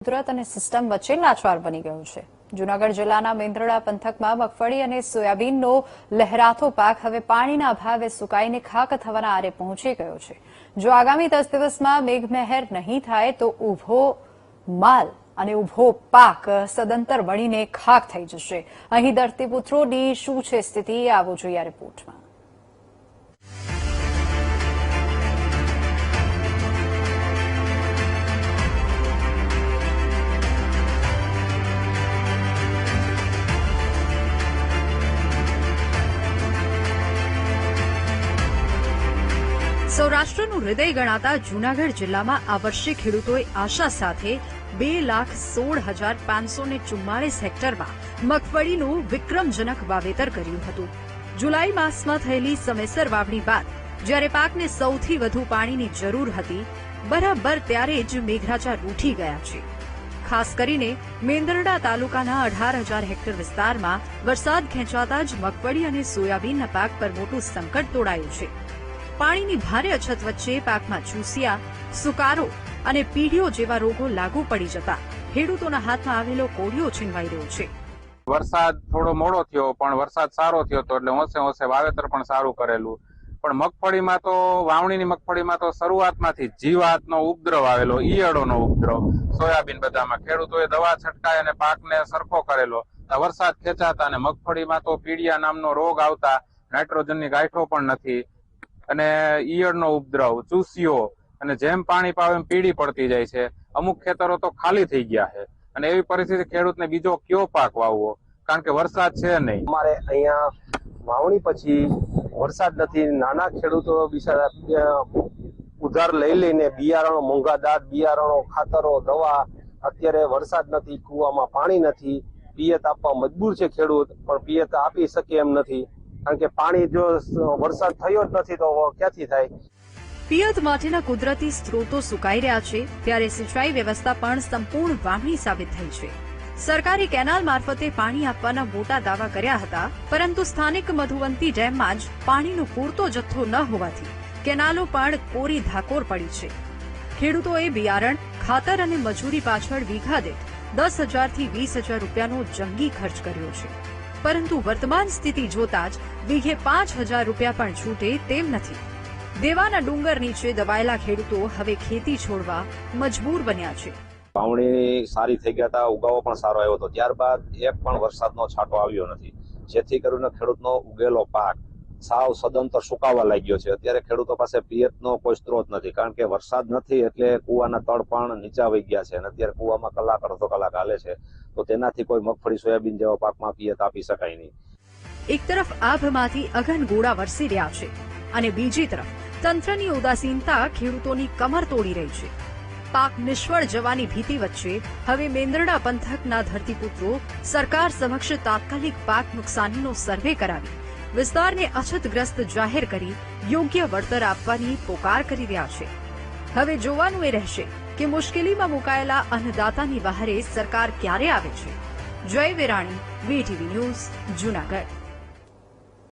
કુદરત અને સિસ્ટમ વચ્ચે લાચાર બની ગયું છે। જૂનાગઢ જિલ્લાના મેંદરડા પંથકમાં મગફળી અને સોયાબીનનો લહેરાતો પાક હવે પાણીના અભાવે સુકાઈને ખાક થવાના આરે પહોંચી ગયો છે। જો આગામી 10 દિવસમાં મેઘમહેર નહીં થાય તો ઊભો માલ અને ઊભો પાક સદંતર બળીને ખાક થઈ જશે। અહીં ધરતીપુત્રોની શું છે સ્થિતિ, આવો જોઈએ આ રિપોર્ટમાં। સૌરાષ્ટ્રનું હૃદય ગણાતા જૂનાગઢ જિલ્લામાં આ વર્ષે ખેડૂતોએ આશા સાથે 2,16,544 હેક્ટરમાં મગફળીનું વિક્રમજનક વાવેતર કર્યું હતું। જુલાઈ માસમાં થયેલી સમયસર વાવણી બાદ જ્યારે પાકને સૌથી વધુ પાણીની જરૂર હતી, બરાબર ત્યારે જ મેઘરાજા રૂઠી ગયા છે। ખાસ કરીને મેંદરડા તાલુકાના 18,000 હેક્ટર વિસ્તારમાં વરસાદ ખેંચાતા જ મગફળી અને સોયાબીનના પાક પર મોટું સંકટ તોડાયું છે। પાણીની ભારે અછત વચ્ચે પાકમાં ચૂસિયા, સુકારો અને પીડીઓ જેવા રોગો લાગુ પડી જતા ખેડૂતોના હાથમાં આવેલો કોળિયો છીનવાઈ રહ્યો છે। વરસાદ થોડો મોડો થયો પણ વરસાદ સારો થયો તો એટલે ઓછે વાવેતર પણ સારું કરેલું, પણ મગફળીમાં તો વાવણીની મગફળીમાં તો શરૂઆતમાંથી જીવાતનો ઉપદ્રવ આવેલો, ઈયળોનો ઉપદ્રવ, સોયાબીન બધામાં ખેડૂતોએ દવા છંટકાય અને પાકને સરખો કરેલો, વરસાદ ખેંચાતા અને મગફળીમાં તો પીડિયા નામનો રોગ આવતા નાઇટ્રોજનની ગાંઠો પણ નથી અને ઈયળનો ઉપદ્રવ, ચૂસિયો અને જેમ પાણી પાવે એમ પીળી પડતી જાય છે। અમુક ખેતરો તો ખાલી થઈ ગયા છે અને એવી પરિસ્થિતિ ખેડૂતને બીજો કયો પાક વાવવો, કારણ કે વરસાદ છે નહીં। અમારે અહીંયા વાવણી પછી વરસાદ નથી, નાના ખેડૂતો બિચારા ઉધાર લઈ લઈને બિયારણો, મોંઘાદાટ બિયારણો, ખાતરો, દવા, અત્યારે વરસાદ નથી, કુવામાં પાણી નથી, પિયત આપવા મજબૂર છે ખેડૂત, પણ પિયત આપી શકે એમ નથી, કારણ કે પાણી જો વરસાદ થયો જ નથી તો ક્યાંથી થાય। પિયત માટેના કુદરતી સ્ત્રોતો સુકાઈ રહ્યા છે, ત્યારે સિંચાઈ વ્યવસ્થા પણ સંપૂર્ણ વામણી સાબિત થઈ છે। સરકારે કેનાલ મારફતે પાણી આપવાના મોટા દાવા કર્યા હતા, પરંતુ સ્થાનિક મધુવંતી ડેમમાં જ પાણીનો પૂરતો જથ્થો ન હોવાથી કેનાલો પણ કોરી ધાકોર પડી છે। ખેડૂતોએ બિયારણ, ખાતર અને મજૂરી પાછળ વીઘા દીઠ 10,000 થી 20,000 રૂપિયાનો જંગી ખર્ચ કર્યો છે, પરંતુ વર્તમાન સ્થિતિ જોતા જ વીઘે 5,000 રૂપિયા પણ છૂટે તેમ નથી। દેવાના ડુંગર નીચે દબાયેલા ખેડૂતો હવે ખેતી છોડવા મજબૂર બન્યા છે। વાવણી સારી થઈ ગયા હતા, ઉગાવો પણ સારો આવ્યો હતો, ત્યારબાદ એક પણ વરસાદનો છાંટો આવ્યો નથી, જેથી કરીને ખેડૂતનો ઉગેલો પાક સાવ સદંતર સુકાવા લાગ્યો છે। અત્યારે ખેડૂતો પાસે પિયતનો કોઈ સ્ત્રોત નથી, કારણ કે વરસાદ નથી એટલે કુવાના તળ પણ નીચા વહી ગયા છે અને અત્યારે કુવામાં કલાક અડધો કલાક હાલે છે, તો તેનાથી કોઈ મગફળી, સોયાબીન જેવા પાકમાં પિયત આપી શકાય નહીં। એક તરફ આભમાંથી અગન ગોળા વરસી રહ્યા છે અને બીજી તરફ તંત્રની ઉદાસીનતા ખેડૂતોની કમર તોડી રહી છે। પાક નિષ્ફળ જવાની ભીતિ વચ્ચે હવે મેંદરડા પંથકના ધરતીપુત્રો સરકાર સમક્ષ તાત્કાલિક પાક નુકસાનીનો સર્વે કરાવી વિસ્તારને અછતગ્રસ્ત જાહેર કરી યોગ્ય વળતર આપવાની પોકાર કરી રહ્યા છે। હવે જોવાનું એ રહેશે કે મુશ્કેલીમાં મુકાયેલા અન્નદાતાની વહારે સરકાર ક્યારે આવે છે। જય વિરાણી, વીટીવી ન્યૂઝ, જૂનાગઢ।